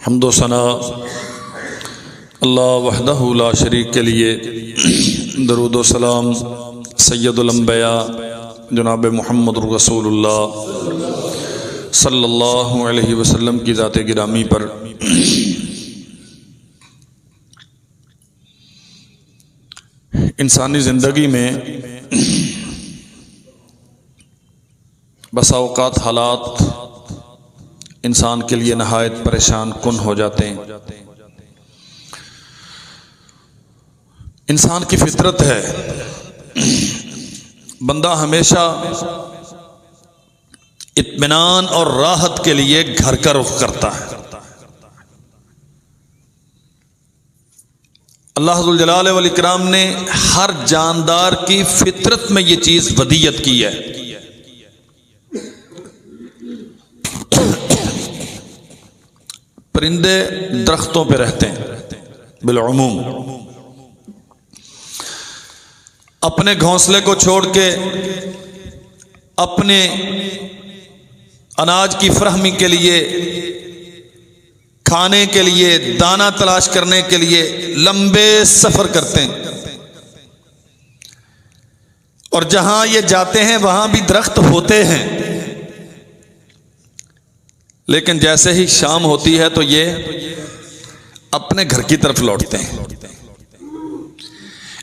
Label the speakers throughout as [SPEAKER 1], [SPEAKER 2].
[SPEAKER 1] हम्दो सना अल्लाह वहदहु ला शरीक के लिए, दरूद व सलाम सैयदुल अंबिया जनाब मुहम्मद रसूलुल्लाह सल्लल्लाहु अलैहि वसल्लम की ज़ात गिरामी पर। इंसानी ज़िंदगी में बसा औक़ात हालात इंसान के लिए नहायत परेशान कुन हो जाते हैं। इंसान की फितरत है, बंदा हमेशा इत्मीनान और राहत के लिए घर का रुख करता है। अल्लाह ज़ुल जलाल वल इकराम ने हर जानदार की फितरत में ये चीज वदीयत की है। परिंदे दरख्तों पे रहते हैं बिलउमूम, अपने घोंसले को छोड़ के अपने अनाज की फराहमी के लिए, खाने के लिए, दाना तलाश करने के लिए लंबे सफर करते हैं। और जहां ये जाते हैं वहां भी दरख्त होते हैं, लेकिन जैसे ही शाम होती है तो ये अपने घर की तरफ लौटते हैं।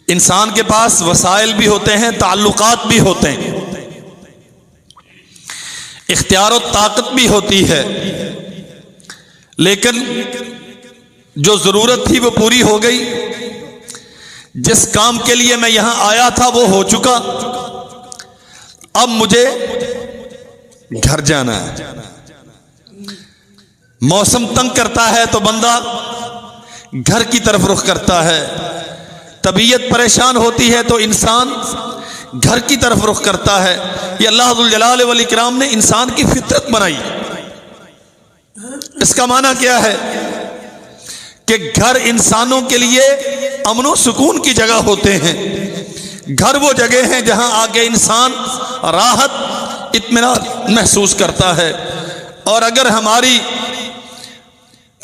[SPEAKER 1] इंसान के पास वसाइल भी होते हैं, ताल्लुकात भी होते हैं, इख्तियार और ताकत भी होती है, लेकिन जो जरूरत थी वो पूरी हो गई। जिस काम के लिए मैं यहां आया था वो हो चुका, अब मुझे घर जाना है। मौसम तंग करता है तो बंदा घर की तरफ रुख करता है, तबीयत परेशान होती है तो इंसान घर की तरफ रुख करता है। ये अल्लाह ज़ुल जलाल वल इकराम ने इंसान की फितरत बनाई। इसका माना क्या है कि घर इंसानों के लिए अमन व सुकून की जगह होते हैं। घर वो जगह हैं जहां आके इंसान राहत इत्मीनान महसूस करता है। और अगर हमारी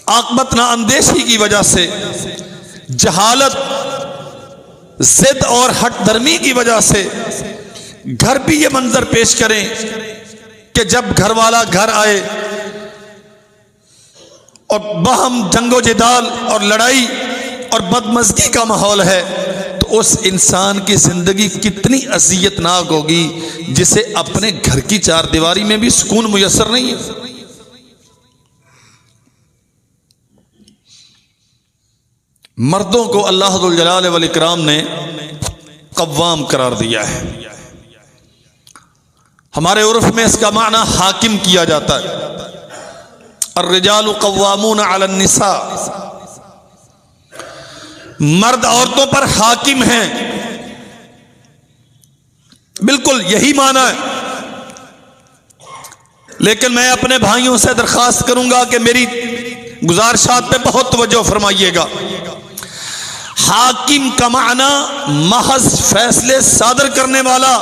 [SPEAKER 1] आकबत ना अंदेशी की वजह से, जहालत, जिद और हट धर्मी की वजह से घर भी ये मंजर पेश करें कि जब घर वाला घर आए और बहम, जंगो जिदाल और लड़ाई और बदमज़गी का माहौल है, तो उस इंसान की जिंदगी कितनी अज़ियतनाक होगी जिसे अपने घर की चार दीवारी में भी सुकून मुयस्सर नहीं है। मर्दों को अल्लाह ज़ुल जलाल वल इकराम ने कव्वाम करार दिया है। हमारे उर्फ में इसका माना हाकिम किया जाता है। अर्रिजालु कव्वामून अलन निसा, मर्द औरतों पर हाकिम हैं, बिल्कुल यही माना है। लेकिन मैं अपने भाइयों से दरखास्त करूंगा कि मेरी गुजारिशात पे बहुत तवज्जो फरमाइएगा। हाकिम का माना महज फैसले सादर करने वाला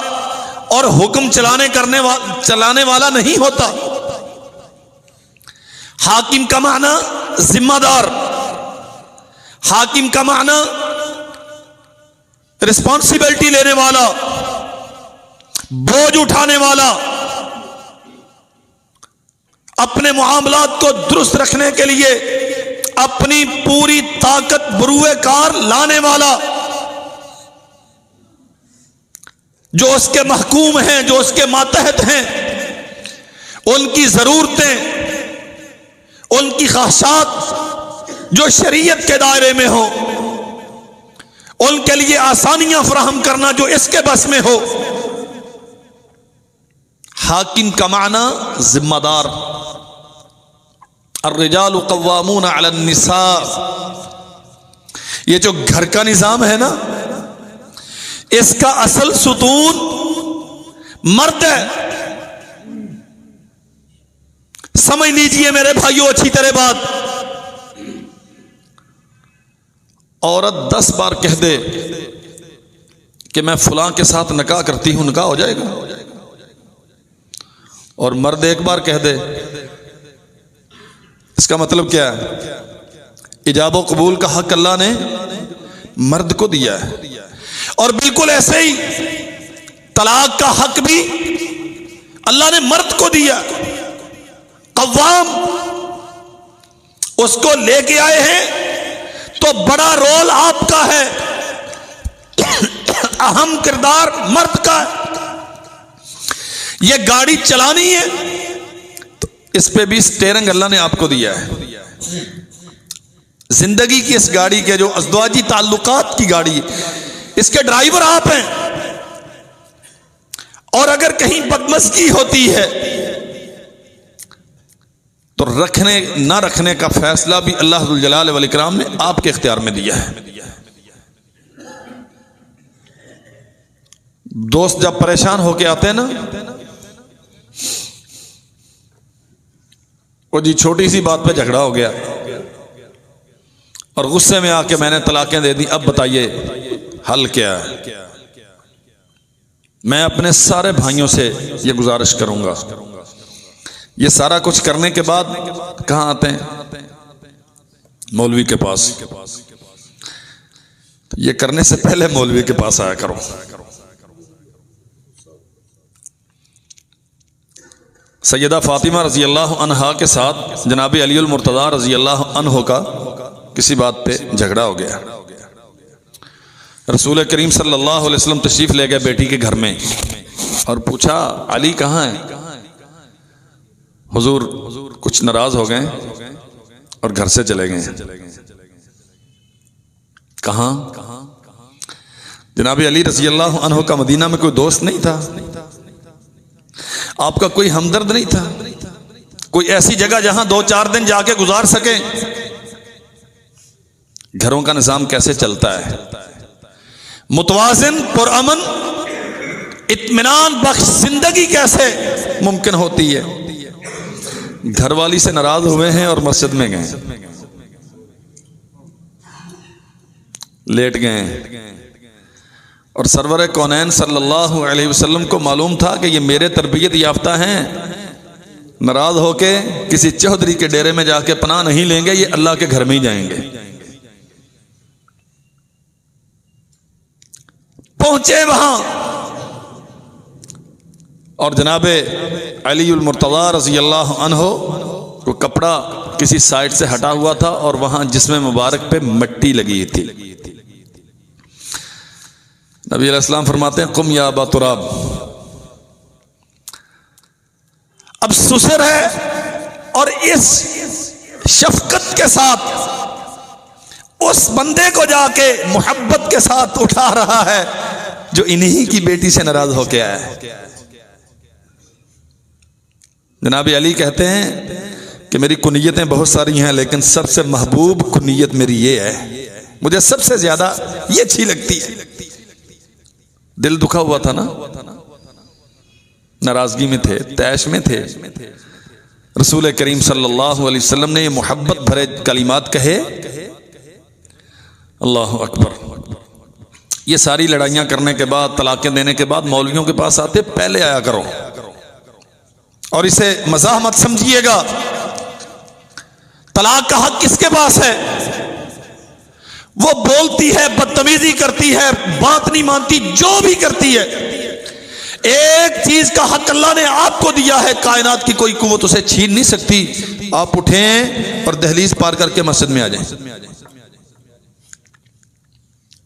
[SPEAKER 1] और हुक्म चलाने वाला नहीं होता। हाकिम का माना जिम्मेदार, हाकिम का माना रिस्पॉन्सिबिलिटी लेने वाला, बोझ उठाने वाला, अपने मामलात को दुरुस्त रखने के लिए अपनी पूरी ताकत बरूए कार लाने वाला, जो उसके महकूम हैं, जो उसके मातहत हैं, उनकी जरूरतें, उनकी ख्वाहिशात जो शरीयत के दायरे में हो, उनके लिए आसानियां फराहम करना जो इसके बस में हो। हाकिम का माना जिम्मेदार। अर्रिजालु कव्वामून अलन निसा, ये जो घर का निजाम है ना, इसका असल सुतून मर्द है। समझ लीजिए मेरे भाइयों अच्छी तरह बात। औरत 10 बार कह दे कि मैं फलां के साथ निकाह करती हूं, निकाह हो जाएगा। और मर्द एक बार कह दे इसका मतलब क्या है? इजाबो कबूल का हक अल्लाह ने मर्द को दिया है, और बिल्कुल ऐसे ही तलाक का हक भी अल्लाह ने मर्द को दिया। कव्वाम उसको लेके आए हैं तो बड़ा रोल आपका है, अहम किरदार मर्द का है। ये गाड़ी चलानी है तो इस पे भी स्टीयरिंग अल्लाह ने आपको दिया है। जिंदगी की इस गाड़ी के जो अज़दवाजी ताल्लुकात की गाड़ी, इसके ड्राइवर आप हैं। और अगर कहीं बदमज़गी होती है तो रखने ना रखने का फैसला भी अल्लाह जुल जलाल वल इकराम ने आपके इख्तियार में दिया है। दोस्त जब परेशान होके आते हैं ना, वो जी छोटी सी बात पे झगड़ा हो गया और गुस्से में आके मैंने तलाकें दे दी, अब बताइए हल क्या है? मैं अपने सारे भाइयों से ये गुजारिश करूंगा, ये सारा कुछ करने के बाद कहां आते हैं? मौलवी के पास। तो ये करने से पहले मौलवी के पास आया करो। सैयदा फातिमा रजी अल्लाह अन्हा के साथ जनाब अली उल मुर्तज़ा रजी अल्लाह अन्हो का किसी बात पे झगड़ा हो गया। रसूल करीम सल्लल्लाहु अलैहि वसल्लम तशरीफ ले गए बेटी के घर में और पूछा अली कहाँ है? हुजूर कुछ नाराज हो गए और घर से चले गए। कहाँ? जनाब अली रजी अल्लाह अन्हो का मदीना में कोई दोस्त नहीं था, आपका कोई हमदर्द नहीं था, कोई ऐसी जगह जहां 2-4 दिन जाके गुजार सके। घरों का निजाम कैसे चलता है? मुतवाज़िन पुरअमन इत्मीनान बख्श जिंदगी कैसे मुमकिन होती है? घरवाली से नाराज हुए हैं और मस्जिद में गए, लेट गए, और सरवर कौनैन सल्लल्लाहु अलैहि वसल्लम को मालूम था कि ये मेरे तरबियत याफ्ता हैं, नाराज होके किसी चौधरी के डेरे में जाके पनाह नहीं लेंगे, ये अल्लाह के घर में ही जाएंगे। पहुंचे वहां और जनाबे अली उल मुर्तज़ा रज़ी अल्लाह अन्हो को कपड़ा किसी साइड से हटा हुआ था और वहां जिस्म मुबारक पे मिट्टी लगी थी। नबी अलैहिस्सलाम फरमाते हैं कुम या अबा तुराब। अब सुसर है और इस शफकत के साथ उस बंदे को जाके मोहब्बत के साथ उठा रहा है जो इन्हीं की बेटी से नाराज होके आया है। जनाब अली कहते हैं कि मेरी कुनियतें बहुत सारी हैं लेकिन सबसे महबूब कुनियत मेरी ये है, मुझे सबसे ज्यादा ये अच्छी लगती है। दिल दुखा हुआ था ना, नाराजगी में थे, तैश में थे। रसूल करीम सल्लल्लाहु अलैहि वसल्लम ने ये मोहब्बत भरे कलिमात कहे, अल्लाह अकबर। ये सारी लड़ाइयां करने के बाद, तलाकें देने के बाद मौलवियों के पास आते, पहले आया करो। और इसे मजाक मत समझिएगा। तलाक का हक किसके पास है? वो बोलती है, बदतमीजी करती है, बात नहीं मानती, जो भी करती है, एक चीज का हक अल्लाह ने आपको दिया है, कायनात की कोई कुव्वत उसे छीन नहीं सकती। आप उठें और दहलीज पार करके मस्जिद में आ जाएं।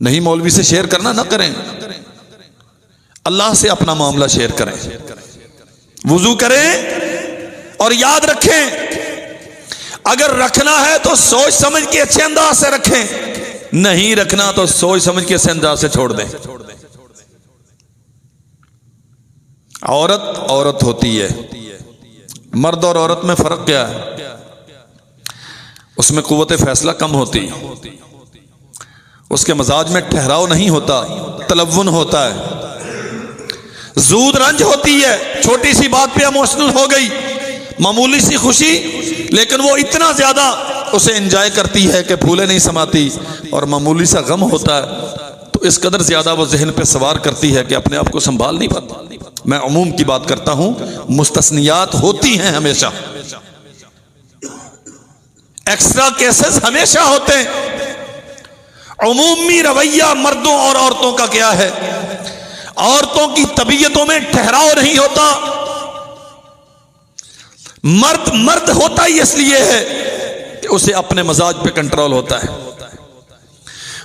[SPEAKER 1] नहीं मौलवी से शेयर करना ना करें, अल्लाह से अपना मामला शेयर करें, वुजू करें और याद रखें अगर रखना है तो सोच समझ के अच्छे अंदाज से रखें, नहीं रखना तो सोच समझ के अच्छे अंदाज से छोड़ दें। औरत औरत होती है, मर्द और औरत में फर्क क्या है? उसमें कुव्वत फैसला कम होती, उसके मजाज में ठहराव नहीं होता, तलव्वुन होता है, जूद रंज होती है, छोटी सी बात पे इमोशनल हो गई, मामूली सी खुशी, लेकिन वो इतना ज्यादा उसे एंजॉय करती है कि फूले नहीं समाती, और मामूली सा गम होता है तो इस कदर ज्यादा वो जहन पे सवार करती है कि अपने आप को संभाल नहीं पाती। मैं उमूम की बात करता हूं, मुस्तस्नियात होती हैं हमेशा। एक्स्ट्रा केसेस हमेशा होते हैं। उमूमी रवैया मर्दों और औरतों का क्या है? औरतों की तबीयतों में ठहराव नहीं होता। मर्द मर्द होता ही इसलिए है कि उसे अपने मजाज पे कंट्रोल होता है।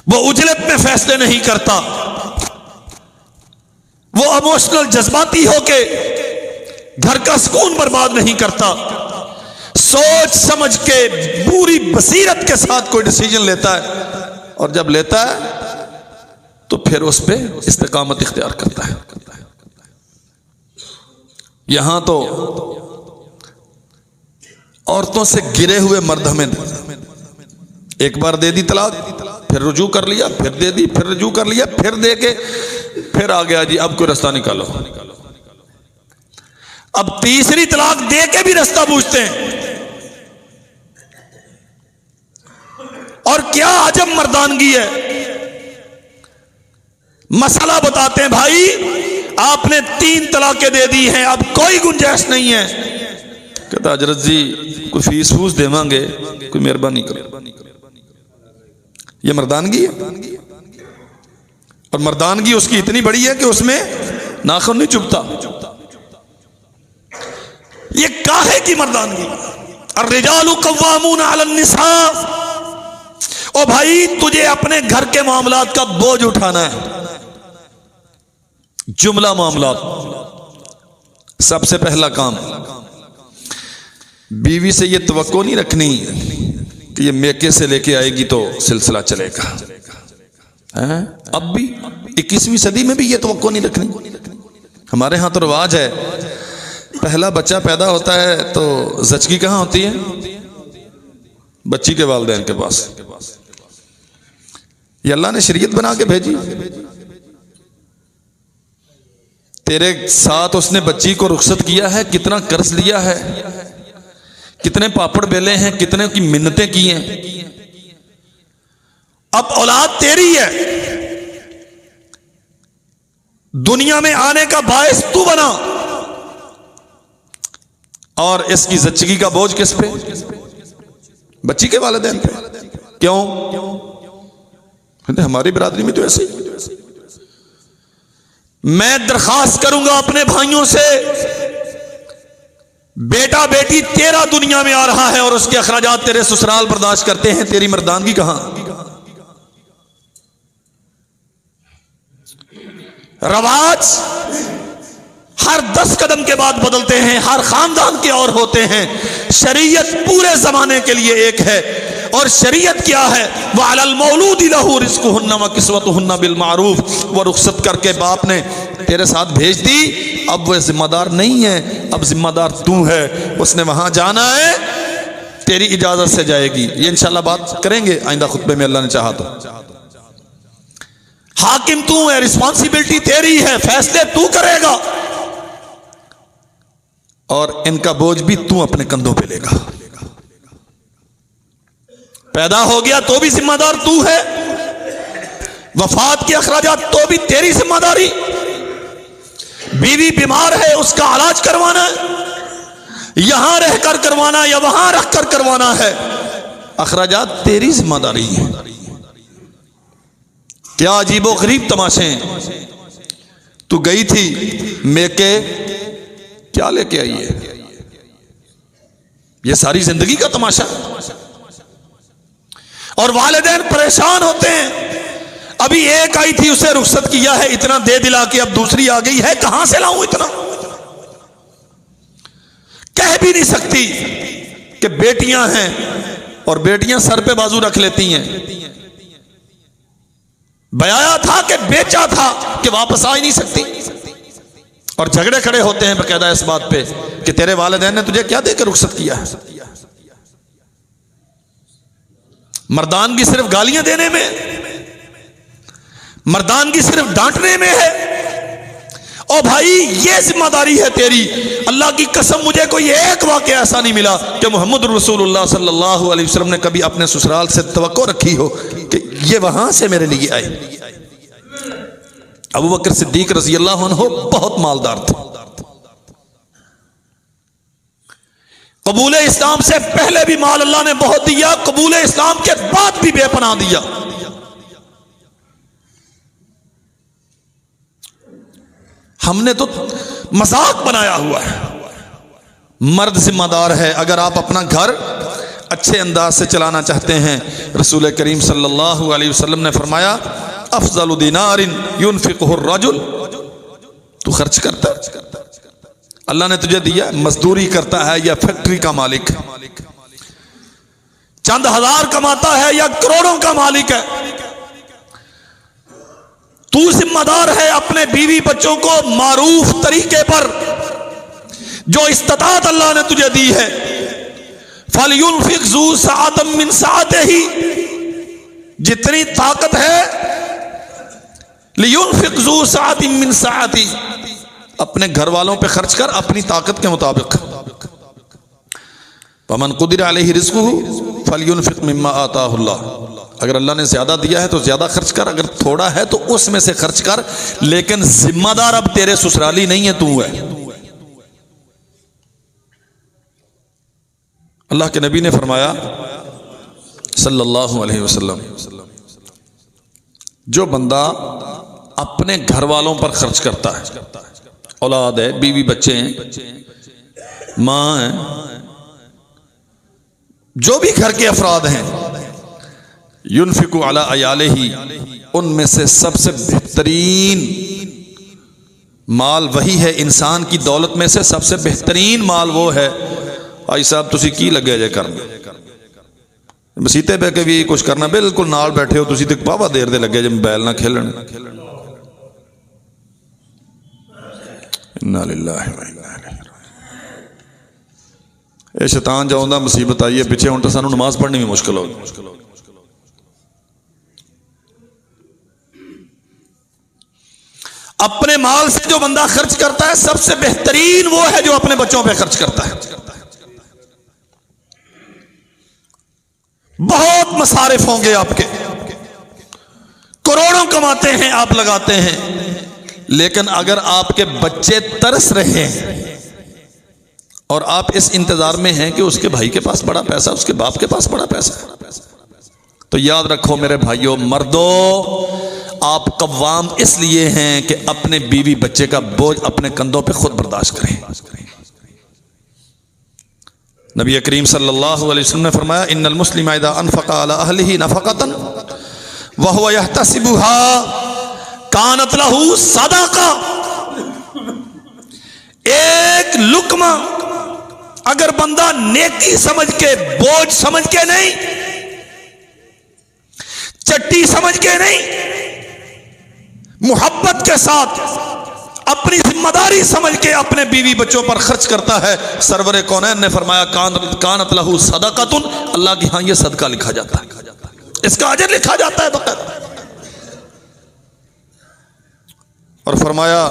[SPEAKER 1] वो उजलत में फैसले नहीं करता। वो इमोशनल जज्बाती होके घर का सुकून बर्बाद नहीं करता। सोच समझ के पूरी बसीरत के साथ कोई डिसीजन लेता है, और जब लेता है तो फिर उस पर इस्तिकामत इख्तियार करता है। यहां तो औरतों से गिरे हुए मर्द हमें एक बार दे दी तलाक, फिर रुजू कर लिया, फिर दे दी, फिर रुजू कर लिया, फिर दे के फिर आ गया जी अब कोई रास्ता निकालो। अब तीसरी तलाक दे के भी रास्ता पूछते हैं। और क्या अजब मर्दानगी है। मसला बताते हैं, भाई आपने 3 तलाकें दे दी हैं, अब कोई गुंजाइश नहीं है। कहता हजरत जी कोई फीस फूस देवांगे, कोई मेहरबानी करो। ये मर्दानगी है। और मर्दानगी उसकी इतनी बड़ी है कि उसमें नाखून नहीं चुभता। ये काहे की मर्दानगी? अर्रिजालु कव्वामून अलन निसा। ओ भाई तुझे अपने घर के मामलात का बोझ उठाना है। जुमला मामलात। सबसे पहला काम, बीवी से ये तवक्को नहीं रखनी कि ये मेके से लेके आएगी तो सिलसिला चलेगा। अब भी 21वीं सदी में भी ये तवक्को नहीं रखनी। हमारे यहां तो रिवाज है, पहला बच्चा पैदा होता है तो जचगी कहां होती है? बच्ची के वालिदैन के पास। ये अल्लाह ने शरीयत बना के भेजी। तेरे साथ उसने बच्ची को रुखसत किया है, कितना कर्ज लिया है, कितने पापड़ बेले हैं, कितने की मिन्नतें की हैं। अब औलाद तेरी है, दुनिया में आने का बायस तू बना, और इसकी जच्चगी का बोझ किस पे? बच्ची के वालिदैन पे। क्यों? हमारी बिरादरी में तो ऐसे ही। मैं दरखास्त करूंगा अपने भाइयों से, बेटा बेटी तेरा दुनिया में आ रहा है और उसके अखराजात तेरे ससुराल बर्दाश्त करते हैं, तेरी मर्दानगी कहां? रवाज हर 10 कदम के बाद बदलते हैं, हर खानदान के और होते हैं। शरीयत पूरे जमाने के लिए एक है। और शरीयत क्या है? वह अलल मौलूदी लहू रिज़्क़ुहुन्ना व किस्वतुहुन्ना बिल मारूफ। वो रुखसत करके बाप ने तेरे साथ भेज दी, अब वह जिम्मेदार नहीं है, अब जिम्मेदार तू है। उसने वहां जाना है, तेरी इजाजत से जाएगी। ये इंशाल्लाह बात करेंगे आइंदा खुतबे में, अल्लाह ने चाहा तो। हाकिम तू है, रिस्पॉन्सिबिलिटी तेरी है, फैसले तू करेगा, और इनका बोझ भी तू अपने कंधों पे लेगा। पैदा हो गया तो भी जिम्मेदार तू है, वफात के अखराजात तो भी तेरी जिम्मेदारी। बीवी बीमार है, उसका इलाज करवाना है, यहां रहकर करवाना या वहां रखकर करवाना है, अखराजात तेरी जिम्मेदारी है। क्या अजीबो गरीब तमाशे हैं। तू गई थी मेके, क्या लेके आई है? ये सारी जिंदगी का तमाशा। और वालिदैन परेशान होते हैं, अभी एक आई थी उसे रुखसत किया है, इतना दे दिला के अब दूसरी आ गई है, कहां से लाऊं इतना? कह भी नहीं सकती कि बेटियां हैं, और बेटियां सर पे बाजू रख लेती हैं। बयाया था कि बेचा था कि वापस आ ही नहीं सकती, और झगड़े खड़े होते हैं बकायदा इस बात पे कि तेरे वालिदैन ने तुझे क्या देकर रुखसत किया है। मर्दानगी सिर्फ गालियां देने में, मर्दानगी सिर्फ डांटने में है। ओ भाई ये जिम्मेदारी है तेरी। अल्लाह की कसम मुझे कोई एक वाक़या ऐसा नहीं मिला कि मोहम्मद रसूलुल्लाह सल्लल्लाहु अलैहि वसल्लम ने कभी अपने ससुराल से तवक्को रखी हो कि ये वहां से मेरे लिए आए। अबू बकर सिद्दीक रज़ी अल्लाह अन्हु बहुत मालदार थे, कबूल इस्लाम से पहले भी माल अल्लाह ने बहुत दिया, कबूल इस्लाम के बाद भी बेपनाह दिया। हमने तो मजाक बनाया हुआ है। मर्द जिम्मेदार है। अगर आप अपना घर अच्छे अंदाज से चलाना चाहते हैं, रसूल करीम सल्लल्लाहु अलैहि वसल्लम ने फरमाया, अफज़लु दिनारिन युनफिकुहु रजुल, तू खर्च करता है, अल्लाह ने तुझे दिया, मजदूरी करता है या फैक्ट्री का मालिक, चंद हजार कमाता है या करोड़ों का मालिक है, तू जिम्मेदार है अपने बीवी बच्चों को मारूफ तरीके पर जो इस्तात अल्लाह ने तुझे दी है, फलयुनफिक ज़ू सअतम मिन सअतिही, जितनी ताकत है, लियुनफिक ज़ू सअतिम मिन सअतिही, अपने घर वालों पे खर्च कर अपनी ताकत के मुताबिक। फमन कुदिर अलैहि रिज़्क़ुहु फलयुनफिक मिम्मा आताहुल्लाह, अगर अल्लाह ने ज्यादा दिया है तो ज्यादा खर्च कर, अगर थोड़ा है तो उसमें से खर्च कर, लेकिन जिम्मेदार अब तेरे ससुराली नहीं है, तू है। अल्लाह के नबी ने फरमाया सल्लल्लाहु अलैहि वसल्लम, जो बंदा अपने घर वालों पर खर्च करता है, औलाद है, बीवी बच्चे हैं, माँ है, जो भी घर के अफराद हैं, युनफिकु अला अयालिही, उनमें से सबसे बेहतरीन माल वही है, इंसान की दौलत में से सबसे बेहतरीन माल वो है। भाई साहब तुसी की लगे जे करना, मसीते पे के भी कुछ करना, बिल्कुल नाल बैठे हो तुसी ते बाबा देर दे लगे जे मोबाइल ना खेलन। इन्ना लिल्लाहि व इन्ना इलैहि राजिऊन। ये शैतान जाऊंदा मुसीबत आई है पिछे, हुण तो सानू नमाज पढ़नी भी मुश्किल हो गई। अपने माल से जो बंदा खर्च करता है, सबसे बेहतरीन वो है जो अपने बच्चों पे खर्च करता है। बहुत मसारिफ होंगे आपके, करोड़ों कमाते हैं आप, लगाते हैं, लेकिन अगर आपके बच्चे तरस रहे हैं और आप इस इंतजार में हैं कि उसके भाई के पास बड़ा पैसा, उसके बाप के पास बड़ा पैसा, तो याद रखो मेरे भाइयों, मर्दों, आप कव्वाम इसलिए हैं कि अपने बीवी बच्चे का बोझ अपने कंधों पे खुद बर्दाश्त करें। नबी करीम सल्लल्लाहु अलैहि वसल्लम ने फरमाया, इन्नल मुस्लिम इज़ा अनफ़क़ा अला अहलिही नफ़क़तन व हुवा यहतसिबुहा कानत लहू सदक़ा। एक लुक़मा अगर बंदा नेकी समझ के, बोझ समझ के नहीं, चट्टी समझ के नहीं, मुहब्बत के साथ अपनी जिम्मेदारी समझ के अपने बीवी बच्चों पर खर्च करता है, सरवरे कौनैन ने फरमाया, कानत लहू सदक़तुन, अल्लाह की हाँ ये सदका लिखा जाता है, इसका अजर लिखा जाता है बकायदा। और फरमाया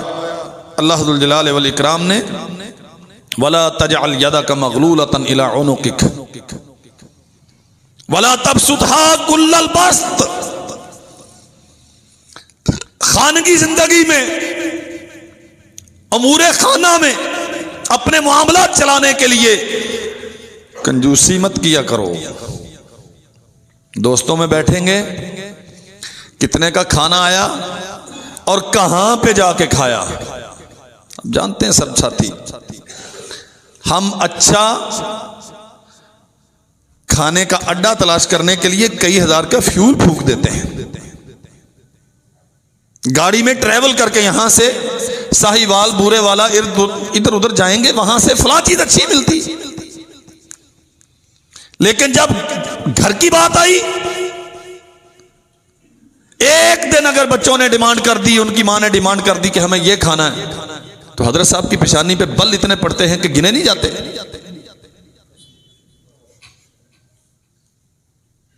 [SPEAKER 1] अल्लाह जुल जलाल वल इकराम ने, वला तजअल यदका मग़लूलतन इला उनुक़िक वला तबसुतहा कुल्लल बस्त। खानगी जिंदगी में, अमूरे खाना में अपने मामला चलाने के लिए कंजूसी मत किया करो। दोस्तों में बैठेंगे, कितने का खाना आया और कहां पे जाके खाया, अब जानते हैं सब साथी। हम अच्छा खाने का अड्डा तलाश करने के लिए कई हजार का फ्यूल फूंक देते हैं, गाड़ी में ट्रेवल करके यहां से साहिवाल बूरे वाला इधर उधर जाएंगे, वहां से फला चीज अच्छी मिलती, लेकिन जब घर की बात आई, एक दिन अगर बच्चों ने डिमांड कर दी, उनकी मां ने डिमांड कर दी कि हमें यह खाना है, तो हजरत साहब की पेशानी पे बल इतने पड़ते हैं कि गिने नहीं जाते।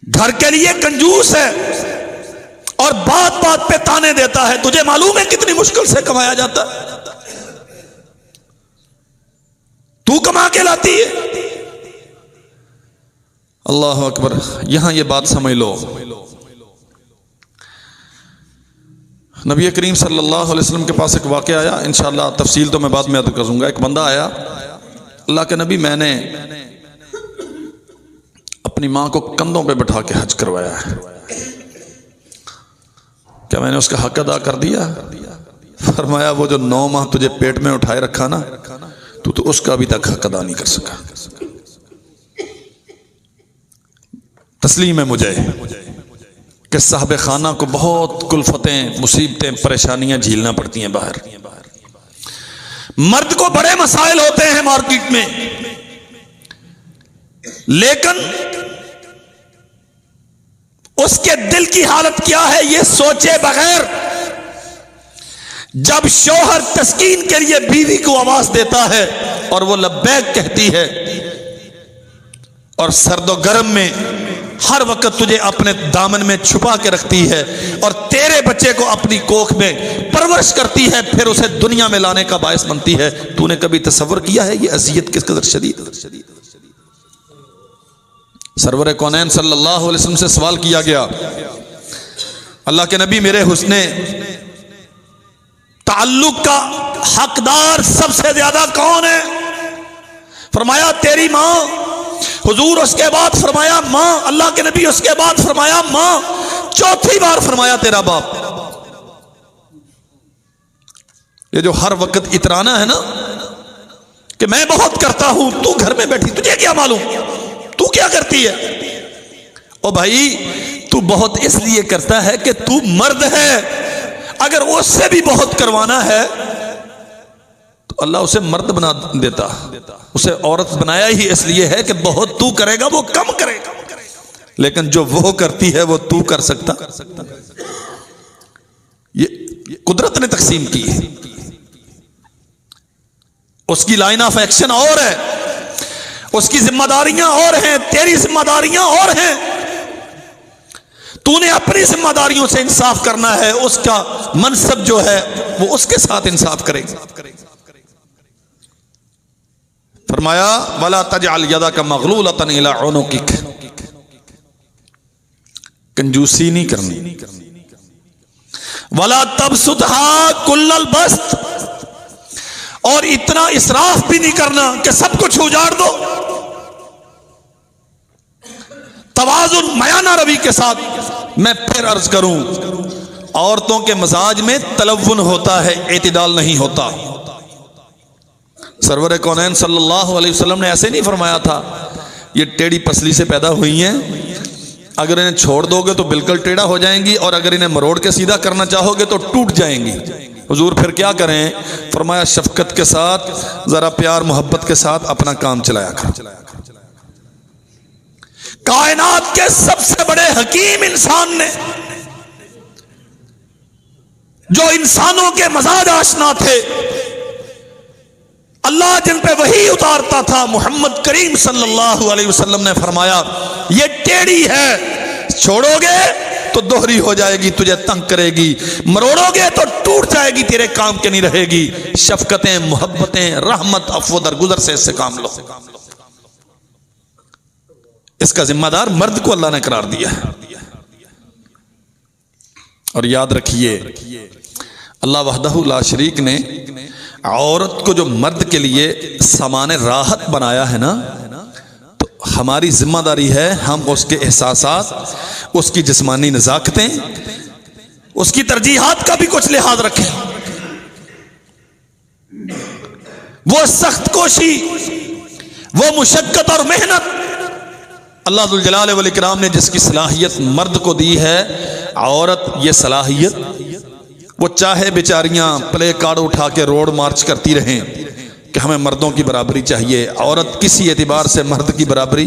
[SPEAKER 1] घर के लिए कंजूस है और बात बात पे ताने देता है। तुझे मालूम है कितनी मुश्किल से कमाया जाता है, तू कमा के लाती है। अल्लाह अकबर। यहां ये बात समझ लो, नबी करीम सल्लल्लाहु अलैहि वसल्लम के पास एक वाक़या आया, इंशाअल्लाह तफसील तो मैं बाद में याद करूंगा। एक बंदा आया अल्लाह के नबी, मैंने अपनी मां को कंधों पे बैठा के हज करवाया है, क्या मैंने उसका हक अदा कर दिया? फरमाया, वो जो 9 माह तुझे पेट में उठाए रखा ना, तू तो उसका अभी तक हक अदा नहीं कर सका। तस्लीम है मुझे कि साहब खाना को बहुत कुल्फतें, मुसीबतें, परेशानियां झेलना पड़ती हैं बाहर। मर्द को बड़े मसाइल होते हैं मार्केट में, लेकिन उसके दिल की हालत क्या है ये सोचे बगैर जब शौहर तस्कीन के लिए बीवी को आवाज देता है और वो लब्बैक कहती है, और सर्दो गर्म में हर वक्त तुझे अपने दामन में छुपा के रखती है और तेरे बच्चे को अपनी कोख में परवरिश करती है, फिर उसे दुनिया में लाने का बायस बनती है, तूने कभी तसव्वुर किया है ये अज़ियत किस कदर शदीद? सरवर कौनैन सल्लल्लाहु अलैहि वसल्लम से सवाल किया गया, अल्लाह के नबी, मेरे हुस्ने ताल्लुक का हकदार सबसे ज्यादा कौन है? फरमाया, तेरी मां। हुजूर उसके बाद फरमाया मां। अल्लाह के नबी उसके बाद फरमाया मां। चौथी बार फरमाया तेरा बाप। ये जो हर वक्त इतराना है ना कि मैं बहुत करता हूं, तू घर में बैठी, तुझे क्या मालूम, तू क्या करती है? ओ भाई, तू बहुत इसलिए करता है कि तू मर्द है। अगर उससे भी बहुत करवाना है तो अल्लाह उसे मर्द बना देता। उसे औरत बनाया ही इसलिए है कि बहुत तू करेगा वो कम करेगा, लेकिन जो वो करती है वो तू कर सकता? ये कुदरत ने तकसीम की है। उसकी लाइन ऑफ एक्शन और है, उसकी जिम्मेदारियां और हैं, तेरी जिम्मेदारियां और हैं। तूने अपनी जिम्मेदारियों से इंसाफ करना है, उसका मनसब जो है वो उसके साथ इंसाफ करेगा। फरमाया, वला तजअल यदका मगलूलतन इला उनुकिक, कंजूसी नहीं करनी। वला तबसुतहा कुल्लल बस्त, और इतना इसराफ भी नहीं करना कि सब कुछ उजाड़ दो। तवाज़ुन मयाना रवि के साथ मैं फिर अर्ज करूं, औरतों के मजाज में तलव्वुन होता है, एतिदाल नहीं होता। सरवर कौनैन सल्लल्लाहु अलैहि वसल्लम ने ऐसे नहीं फरमाया था ये टेढ़ी पसली से पैदा हुई हैं, अगर इन्हें छोड़ दोगे तो बिल्कुल टेढ़ा हो जाएंगी, और अगर इन्हें मरोड़ के सीधा करना चाहोगे तो टूट जाएंगी। हुजूर फिर क्या करें? फरमाया, शफकत के साथ, जरा प्यार मोहब्बत के साथ अपना काम चलाया करो। कायनात के सबसे बड़े हकीम इंसान ने, जो इंसानों के मजाज आशना थे, अल्लाह जिन पे वही उतारता था, मोहम्मद करीम सल्लल्लाहु अलैहि वसल्लम ने फरमाया, ये टेढ़ी है, छोड़ोगे तो दोहरी हो जाएगी, तुझे तंग करेगी, मरोड़ोगे तो टूट जाएगी, तेरे काम के नहीं रहेगी। शफकतें, मोहब्बतें, रहमत, अफ़्व दरगुजर से इससे काम लो। इसका जिम्मेदार मर्द को अल्लाह ने करार दिया है। और याद रखिए, अल्लाह वहदहू ला शरीक ने औरत को जो मर्द के लिए सामान राहत बनाया है ना, तो हमारी जिम्मेदारी है हम उसके एहसासात, उसकी जिस्मानी नज़ाकतें, उसकी तरजीहात का भी कुछ लिहाज रखें। वो सख्त कोशी, वो मुशक्कत और मेहनत, अल्लाह जुल जलाल वल इकराम ने जिसकी सलाहियत मर्द को दी है, औरत ये सलाहियत, वो चाहे बेचारियां प्ले कार्ड उठा के रोड मार्च करती रहें कि हमें मर्दों की बराबरी चाहिए, औरत किसी एतबार से मर्द की बराबरी,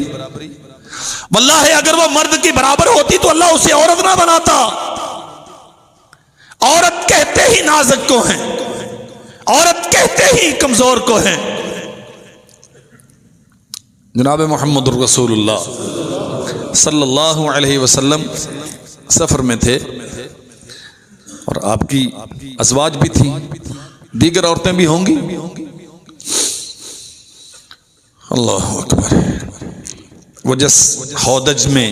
[SPEAKER 1] वल्लाह अगर वो मर्द की बराबर होती तो अल्लाह उसे औरत ना बनाता। औरत कहते ही नाजुक को है, औरत कहते ही कमजोर को है। जनाब मोहम्मद रसूलुल्लाह सल्लल्लाहु अलैहि वसल्लम सफर में थे और आपकी अज़वाज भी थी, दीगर औरतें भी होंगी। अल्लाह अकबर। वो जिस हौदज में,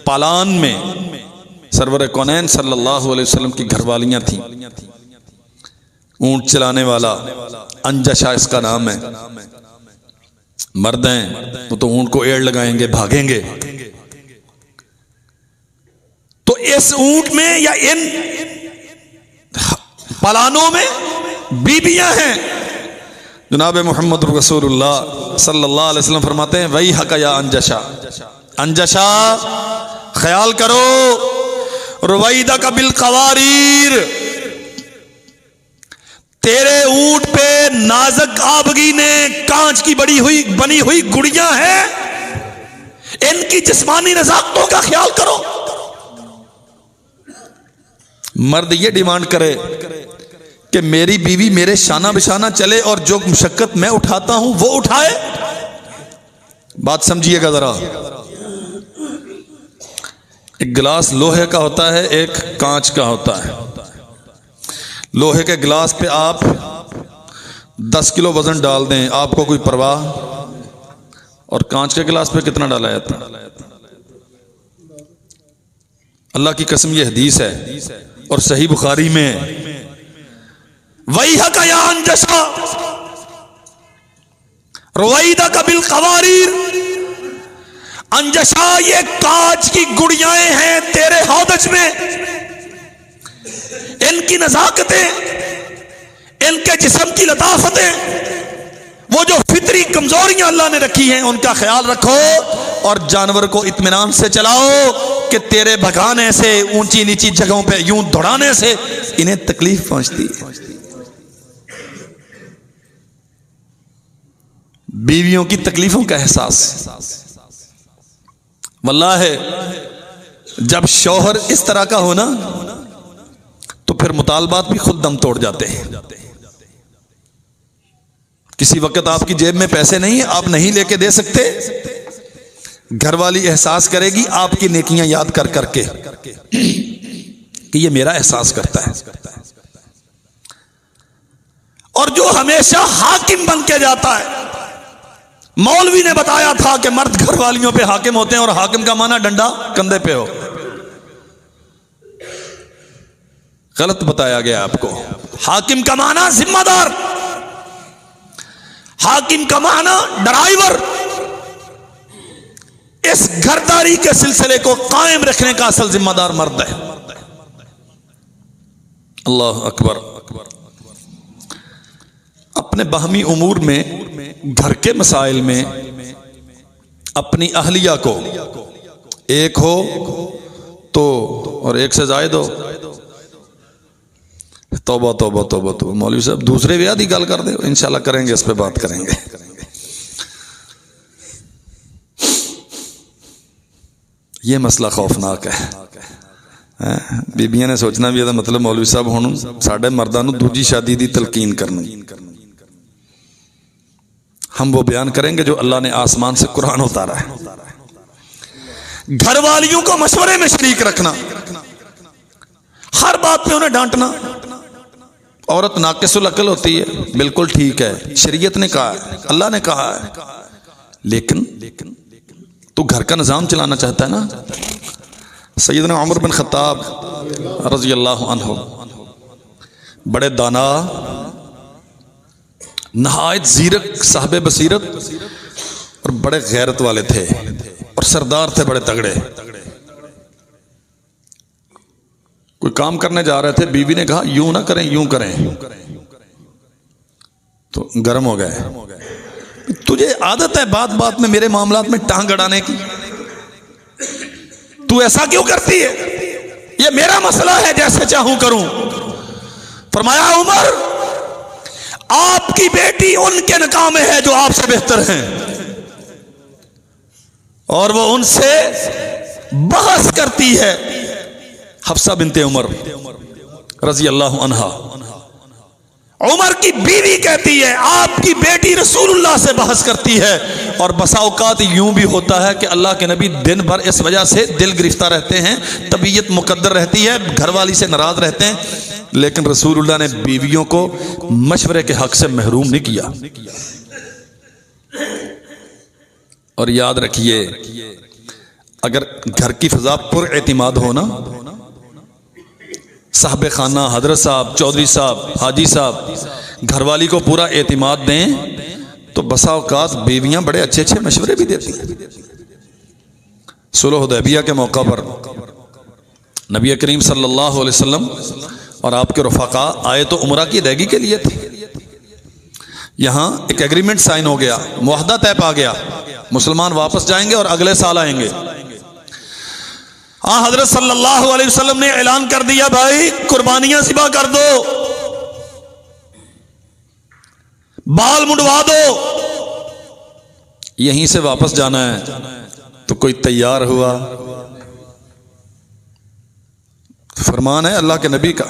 [SPEAKER 1] पालान में सरवर कौनैन सल्लल्लाहु अलैहि वसल्लम की घरवालियां थीं, ऊंट चलाने वाला अंजशा इसका नाम है, मर्द हैं तो ऊंट को एड़ लगाएंगे, भागेंगे। तो इस ऊंट में या इन पलानों में बीबियां हैं। जनाब मोहम्मद रसूलुल्लाह सल्लल्लाहु अलैहि वसल्लम फरमाते हैं, वही हक या अंजशा, अंजशा ख्याल करो, रुवैदा का बिल कवारीर, तेरे ऊंट पे नाजक आबगी ने कांच की बनी हुई गुड़ियां हैं, इनकी जिस्मानी नजाकतों का ख्याल करो। मर्द ये डिमांड करे कि मेरी बीवी मेरे शाना बिशाना चले और जो मुशक्कत मैं उठाता हूं वो उठाए। बात समझिएगा जरा। एक गिलास लोहे का होता है, एक कांच का होता है। लोहे के गिलास पे आप 10 किलो वजन डाल दें, आपको कोई परवाह, और कांच के गिलास पे कितना डाला जाता है? अल्लाह की कसम ये हदीस है और सही बुखारी में, वही हक या अंजशा रुवैदा का बिल कवारीर, अंजशा ये कांच की गुड़ियां हैं तेरे हौदज में, इनकी नजाकतें, इनके जिस्म की लताफतें, वो जो फितरी कमजोरियां अल्लाह ने रखी हैं उनका ख्याल रखो, और जानवर को इत्मीनान से चलाओ कि तेरे भगाने से, ऊंची नीची जगहों पे यूं दौड़ाने से इन्हें तकलीफ पहुंचती है। बीवियों की तकलीफों का एहसास, वल्लाह जब शौहर इस तरह का हो ना तो फिर मुतालबात भी खुद दम तोड़ जाते हैं। किसी वक्त आपकी जेब में पैसे नहीं है, आप नहीं लेके दे सकते, घरवाली एहसास करेगी आपकी नेकियां याद कर करके कि ये मेरा एहसास करता है। और जो हमेशा हाकिम बन के जाता है, मौलवी ने बताया था कि मर्द घरवालियों पे हाकिम होते हैं, और हाकिम का माना डंडा कंधे पे हो, गलत बताया गया आपको। हाकिम का माना जिम्मेदार, हाकिम का माना ड्राइवर। इस घरदारी के सिलसिले को कायम रखने का असल जिम्मेदार मर्द है। अल्लाह अकबर। अपने बाहमी उमूर में, घर के मसाइल में अपनी अहलिया को एक हो तो और एक से जायद हो, तौबा तौबा तौबा तौबा। मौलवी साहब दूसरे ब्याह की गल कर दे, इंशाल्लाह करेंगे, इस पे बात करेंगे। ये मसला खौफनाक है। बीबियां ने सोचना भी है, मतलब मौलवी साहब हुण साडे मर्दां नूं दूजी शादी दी तलकीन करनी। हम वो बयान करेंगे जो अल्लाह ने आसमान से कुरान उतारा है। घर वालियों को मशवरे में शरीक रखना, हर बात में उन्हें डांटना। औरत नाकिसुल अक्ल होती है, बिल्कुल ठीक है, शरीयत ने कहा है, अल्लाह ने कहा है, लेकिन तू घर का निजाम चलाना चाहता है ना। सैयदना उमर बिन खत्ताब रज़ी अल्लाह अन्हु बड़े दाना, नहायत ज़ीरक, साहबे बसीरत और बड़े गैरत वाले थे, और सरदार थे बड़े तगड़े। कोई काम करने जा रहे थे, बीवी ने कहा यूं ना करें, यूं करें, तो गर्म हो गए। तुझे आदत है बात बात में मेरे मामलात में टांग अड़ाने की, तू ऐसा क्यों करती है? ये मेरा मसला है, जैसे चाहूं करूं। फरमाया उमर, आपकी बेटी उनके निकाह में है जो आपसे बेहतर हैं, और वो उनसे बहस करती है। हफ्सा बिनते उमर रजी अल्लाह अन्हा, उमर की बीवी कहती है आपकी बेटी रसूलुल्लाह से बहस करती है। और बसा औकात यूं भी होता है कि अल्लाह के नबी दिन भर इस वजह से दिल गिरफ्तार रहते हैं, तबीयत मुकद्दर रहती है, घरवाली से नाराज रहते हैं, लेकिन रसूलुल्लाह ने बीवियों को मशवरे के हक से महरूम नहीं किया। और याद रखिए, अगर घर की फिजा पुर एतिमाद हो ना, साहब खाना, हजरत साहब, चौधरी साहब, हाजी साहब घरवाली को पूरा एतिमाद दें, तो बसा औकात बीवियां बड़े अच्छे अच्छे मशवरे भी देती हैं। सुलह हुदैबिया के मौका पर नबी करीम सल्लल्लाहु अलैहि वसल्लम और आपके रफ़ाक़ा आए तो उम्रा की अदायगी के लिए थे। यहाँ एक एग्रीमेंट साइन हो गया, मुआहदा तय पा गया, मुसलमान वापस जाएंगे और अगले साल आएंगे। हाँ, हजरत सल्लल्लाहु अलैहि वसल्लम ने ऐलान कर दिया, भाई कुर्बानियां ज़िबा कर दो, बाल मुंडवा दो, यहीं से वापस जाना है। तो कोई तैयार हुआ? फरमान है अल्लाह के नबी का।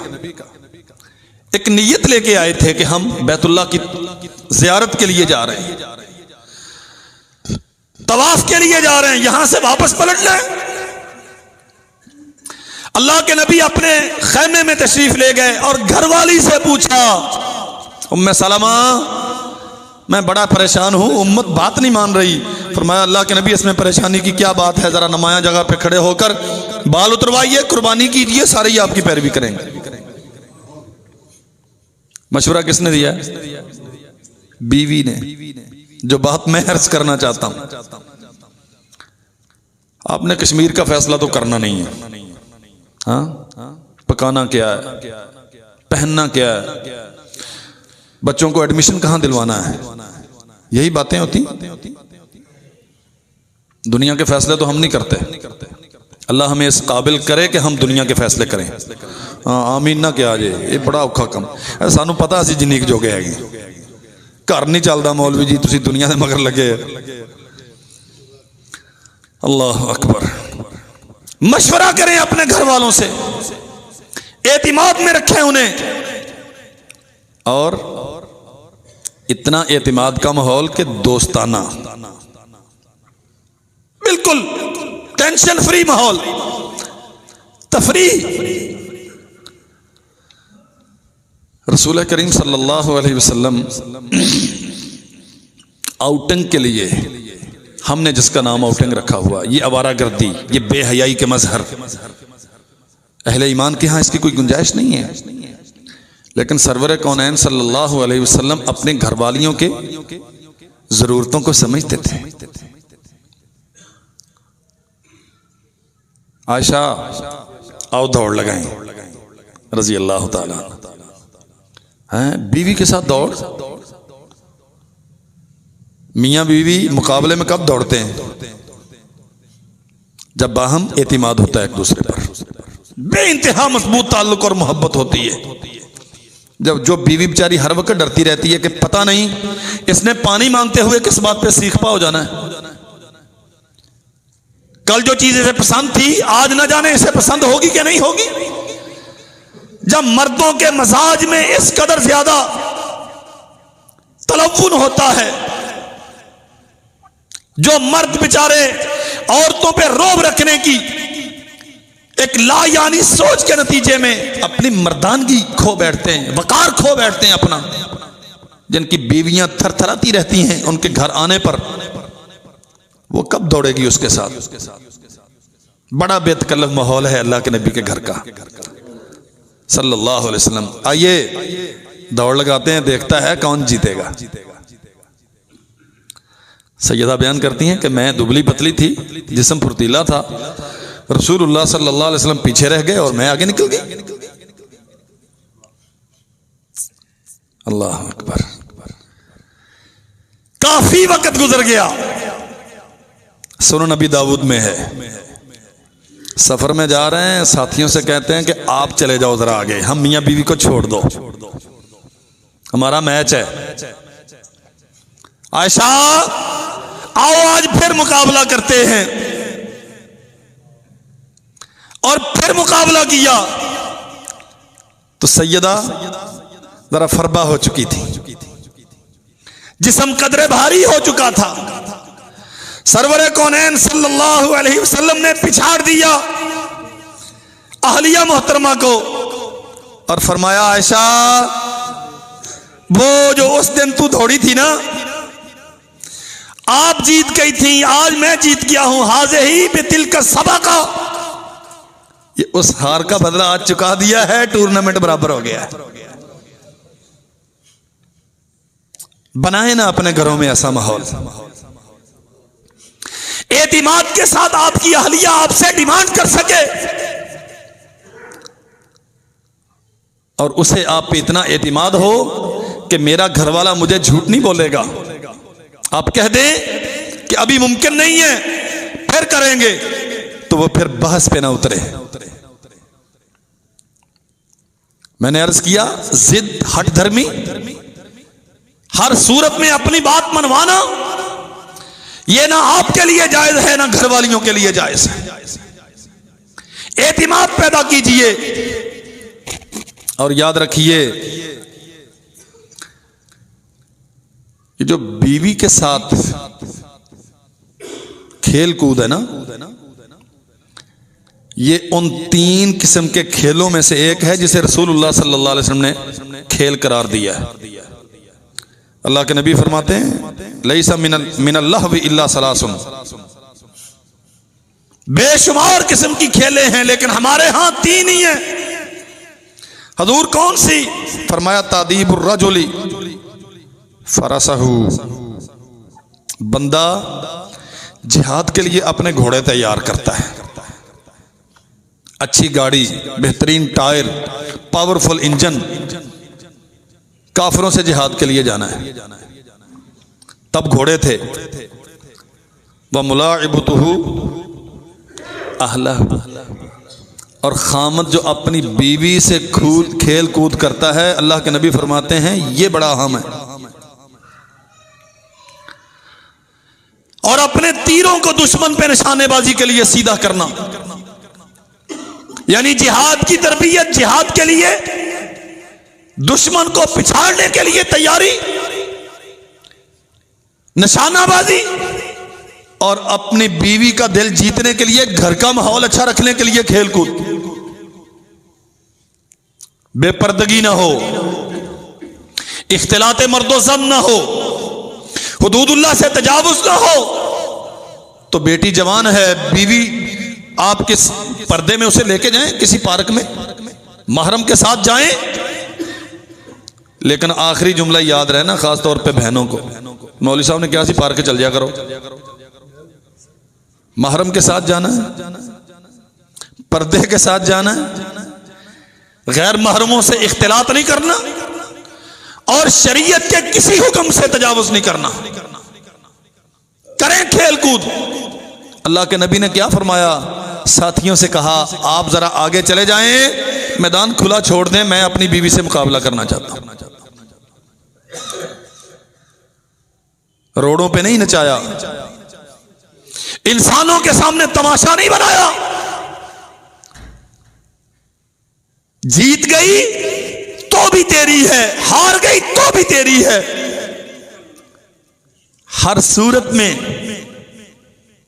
[SPEAKER 1] एक नीयत लेके आए थे कि हम बैतुल्लाह की ज़ियारत के लिए जा रहे हैं, तवाफ के लिए जा रहे हैं, यहां से वापस पलट लें। अल्लाह के नबी अपने खैमे में तशरीफ ले गए और घरवाली से पूछा, उम्मे सलमा मैं बड़ा परेशान हूं, उम्मत बात नहीं मान रही। फरमाया अल्लाह के नबी इसमें परेशानी की क्या बात है, जरा नुमाया जगह पे खड़े होकर बाल उतरवाइए, कुर्बानी कीजिए, सारे ही आपकी पैरवी करेंगे। मशवरा किसने दिया? बीवी ने। जो बात मैं अर्ज करना चाहता हूं, आपने कश्मीर का फैसला तो करना नहीं है। हाँ, पकाना क्या है, पहनना क्या है, बच्चों को एडमिशन कहां दिलवाना है, यही बातें होती। दुनिया के फैसले तो हम नहीं करते। अल्लाह हमें इस काबिल करे कि हम दुनिया के फैसले करें। हाँ, आमीन ना क्या जे, ये बड़ा औखा कम है। सानू पता असी जिन्नी जो गए है, घर नहीं चलता मौलवी जी, तुसी दुनिया के मगर लगे। अल्लाह अकबर। मशवरा करें अपने घर वालों से, एतिमाद में रखें उन्हें, और इतना एतिमाद का माहौल कि दोस्ताना, बिल्कुल टेंशन फ्री माहौल, तफरी। रसूल करीम सल्लल्लाहु अलैहि वसल्लम आउटिंग के लिए, हमने जिसका नाम आउटिंग रखा हुआ, ये आवारागर्दी, ये बेहयाई के मजहर, अहले ईमान के यहाँ इसकी कोई गुंजाइश नहीं है। लेकिन सरवर कौनैन सल्लल्लाहु अलैहि वसल्लम अपने घरवालियों के जरूरतों को समझते थे। आयशा आओ दौड़ लगाएं रजी अल्लाह ताला, हैं बीवी के साथ दौड़। मियां बीवी मुकाबले में कब दौड़ते हैं? जब बाहम एतिमाद होता है एक दूसरे पर, बेइंतहा मजबूत ताल्लुक और मोहब्बत होती है। जब जो बीवी बेचारी हर वक्त डरती रहती है कि पता नहीं इसने पानी मांगते हुए किस बात पे सीखपा हो जाना है, कल जो चीज इसे पसंद थी आज न जाने इसे पसंद होगी कि नहीं होगी। जब मर्दों के मजाज में इस कदर ज्यादा तलव्वुन होता है, जो मर्द बेचारे औरतों पे रोब रखने की एक लायानी सोच के नतीजे में अपनी मर्दानगी खो बैठते हैं, वकार खो बैठते हैं अपना, जिनकी बीवियां थरथराती रहती हैं उनके घर आने पर, वो कब दौड़ेगी उसके साथ? बड़ा बेतकल्लफ माहौल है अल्लाह के नबी के घर का सल्लल्लाहु अलैहि वसल्लम। आइए दौड़ लगाते हैं, देखता है कौन जीतेगा। सैयदा बयान करती हैं कि मैं दुबली पतली थी, जिस्म फुर्तीला था, रसूलुल्लाह सल्लल्लाहु अलैहि वसल्लम पीछे रह गए और मैं आगे निकल गई। अल्लाह अकबर। काफी वक्त गुजर गया। सुनो नबी दाऊद में है, सफर में जा रहे हैं, साथियों से कहते हैं कि आप चले जाओ जरा आगे, हम मियां बीवी को छोड़ दो, हमारा मैच है। आयशा आओ आज फिर मुकाबला करते हैं। और फिर मुकाबला किया तो सैयदा जरा फरबा हो चुकी थी, जिस्म कदरे भारी हो चुका था। सरवरे कौनैन सल्लल्लाहु अलैहि वसल्लम ने पिछाड़ दिया अहलिया मोहतरमा को और फरमाया, आयशा वो जो उस दिन तू दौड़ी थी ना, आप जीत गई थी, आज मैं जीत गया हूं। हाज़े ही बितिल का सबका, ये उस हार का बदला आज चुका दिया है, टूर्नामेंट बराबर हो गया है। बनाए ना अपने घरों में ऐसा माहौल। एतिमाद के साथ आपकी अहलिया आपसे डिमांड कर सके और उसे आप पे इतना एतिमाद हो कि मेरा घरवाला मुझे झूठ नहीं बोलेगा। आप कह दें कि अभी मुमकिन नहीं है, फिर करेंगे, तो वो फिर बहस पे ना उतरे। मैंने अर्ज किया, जिद, हट धर्मी, हर सूरत में अपनी बात मनवाना, यह ना आपके लिए जायज है ना घर वालियों के लिए जायज है। एतिमाद पैदा कीजिए और याद रखिए कि जो बीवी के साथ खेल कूद है ना, ये उन 3 किस्म के खेलों में से एक है जिसे रसूलुल्लाह सल्लल्लाहु अलैहि वसल्लम ने खेल करार दिया है। अल्लाह के नबी फरमाते हैं, लैसा मिनल लहवी इल्ला सलासुन, बेशुमार किस्म की खेलें हैं लेकिन हमारे यहां 3 ही हैं। हजूर कौन सी? फरमाया, तादीबुर रजुली फरसहू, बंदा जिहाद के लिए अपने घोड़े तैयार करता है, अच्छी गाड़ी, बेहतरीन टायर, पावरफुल इंजन, काफिरों से जिहाद के लिए जाना है। तब घोड़े थे। व मुलाइबुतहु अहला, और खामद जो अपनी बीवी से खेल कूद करता है, अल्लाह के नबी फरमाते हैं ये बड़ा अहम है। और अपने तीरों को दुश्मन पे निशानेबाजी के लिए सीधा करना, यानी जिहाद की तरबियत, जिहाद के लिए, दुश्मन को पिछाड़ने के लिए तैयारी, निशानाबाजी, और अपनी बीवी का दिल जीतने के लिए, घर का माहौल अच्छा रखने के लिए खेलकूद। बेपर्दगी ना हो, इख्तिलाते मर्दो ज़न ना हो, हुदूदुल्लाह से तजावुज ना हो। तो बेटी जवान है, बीवी आप किस पर्दे में उसे लेके जाएं, किसी पार्क में महरम के साथ जाएं, लेकिन आखिरी जुमला याद रहे ना, खास तौर पे बहनों को। मौलवी साहब ने क्या सी पार्क चल जाया करो, महरम के साथ जाना है, पर्दे के साथ जाना है, गैर महरमों से इख्तिलात नहीं करना और शरीयत के किसी हुक्म से तजावुज नहीं करना। करें खेल कूद। अल्लाह के नबी ने क्या फरमाया? साथियों से कहा, आप जरा आगे चले जाएं, मैदान खुला छोड़ दें, मैं अपनी बीवी से मुकाबला करना चाहता हूं। रोडों पे नहीं नचाया, इंसानों के सामने तमाशा नहीं बनाया। जीत गई तो भी तेरी है, हार गई तो भी तेरी है। हर सूरत में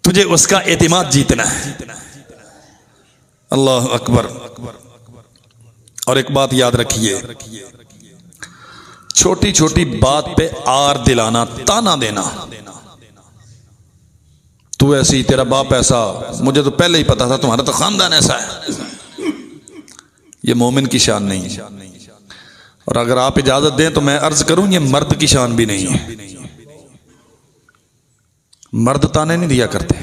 [SPEAKER 1] तुझे उसका एतिमाद जीतना है। अल्लाह अकबर। और एक बात याद रखिए, छोटी छोटी बात पे आर दिलाना, ताना देना, तू ऐसी, तेरा बाप ऐसा, मुझे तो पहले ही पता था, तुम्हारा तो खानदान ऐसा है, ये मोमिन की शान नहीं है। और अगर आप इजाजत दें तो मैं अर्ज करूं, ये मर्द की शान भी नहीं है। मर्द ताने नहीं दिया करते।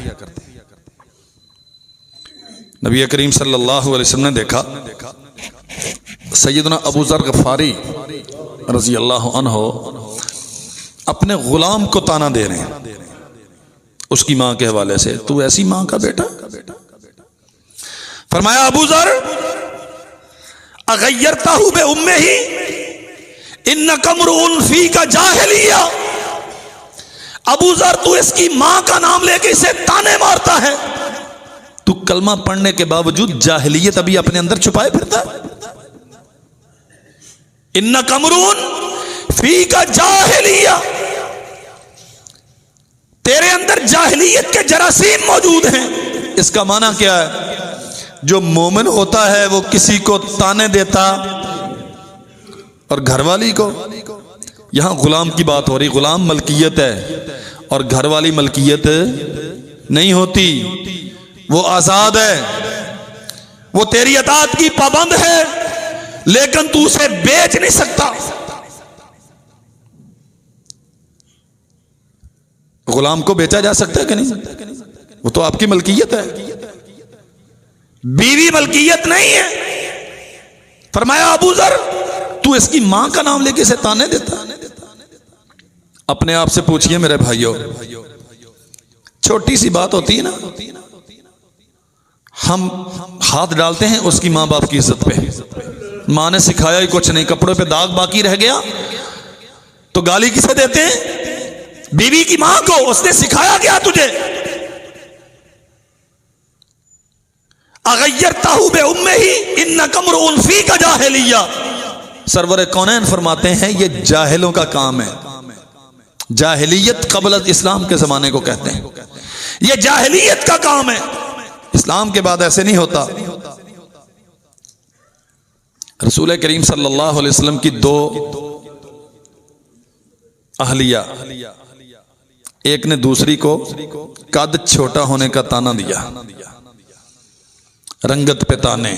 [SPEAKER 1] नबी करीम सल्लल्लाहु अलैहि वसल्लम ने देखा, सैयदना अबू ज़र गफ़ारी रज़ी अल्लाह अन्हो अपने गुलाम को ताना दे रहे हैं उसकी मां के हवाले से, तू ऐसी मां का बेटा। फरमाया, अबू ज़र अगय्यरतहु बे उम्मिही इन्नका मरउन फीका जाहिलिया। अबू ज़र, तू इसकी मां का नाम लेके इसे ताने मारता है, तू कलमा पढ़ने के बावजूद जाहिलियत अभी अपने अंदर छुपाए फिरता है। इन्नका मरउन फीका जाहिलिया, तेरे अंदर जाहिलियत के जरासीम मौजूद हैं। इसका माना क्या है? जो मोमिन होता है वो किसी को ताने देता, और घरवाली को, यहां गुलाम की बात हो रही, गुलाम मलकियत है और घरवाली मलकियत नहीं होती, वो आजाद है, वो तेरी अताअत की पाबंद है, लेकिन तू उसे बेच नहीं सकता। गुलाम को बेचा जा सकता है कि नहीं? वो तो आपकी मलकियत है, बीवी मलकियत नहीं है। फरमाया अबू जर, तू इसकी मां का नाम लेके इसे ताने देता। अपने आप से पूछिए मेरे भाइयों, छोटी सी बात होती है ना, हम हाथ डालते हैं उसकी मां बाप की इज्जत पे। मां ने सिखाया ही कुछ नहीं, कपड़ों पे दाग बाकी रह गया तो गाली किसे देते हैं? बीवी की मां को। उसने सिखाया क्या तुझे? अगैर ताहू बे उम्मे ही इन कमर उल्फी का जाहिलिया। सरवर कौनैन फरमाते हैं ये जाहिलों का काम है। जाहिलियत क़ब्ल इस्लाम के जमाने को कहते हैं, ये जाहिलियत का काम है। इस्लाम के बाद ऐसे नहीं होता। रसूल करीम सल्लल्लाहु अलैहि वसल्लम की दो अहलिया, एक ने दूसरी को कद छोटा होने का ताना दिया, रंगत पे ताने,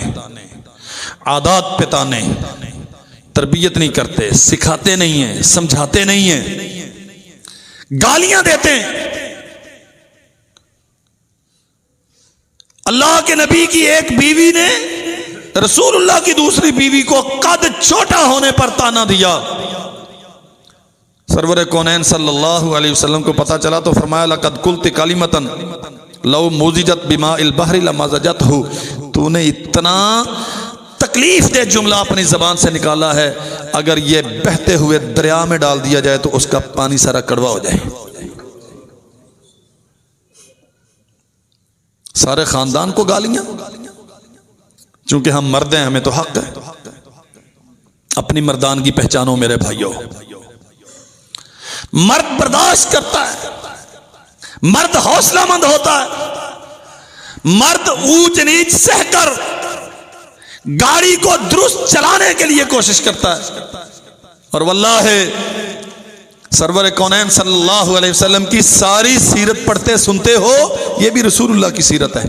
[SPEAKER 1] आदात पे ताने, तरबियत नहीं करते, सिखाते नहीं है, समझाते नहीं है, गालियां देते हैं। अल्लाह के नबी की एक बीवी ने रसूलुल्लाह की दूसरी बीवी को कद छोटा होने पर ताना दिया। सरवर कौनैन सल्लल्लाहु अलैहि वसल्लम को पता चला तो फरमाया लक़द कुल्ति कलिमतन लौ मुज़िजत बिमाइल बहरि लमज़जतहु। तूने इतना तकलीफ दे जुमला अपनी जबान से निकाला है, अगर ये बहते हुए दरिया में डाल दिया जाए तो उसका पानी सारा कड़वा हो जाए। सारे खानदान को गालियां, चूंकि हम मर्द हैं, हमें तो हक है। अपनी मर्दानगी पहचानो मेरे भाइयों। मर्द बर्दाश्त करता है, मर्द हौसलामंद होता है, मर्द ऊंच नीच सहकर गाड़ी को दुरुस्त चलाने के लिए कोशिश करता है। और वल्लाह सरवर कौनैन सल्लल्लाहु अलैहि वसल्लम की सारी सीरत पढ़ते सुनते हो, यह भी रसूलुल्लाह की सीरत है।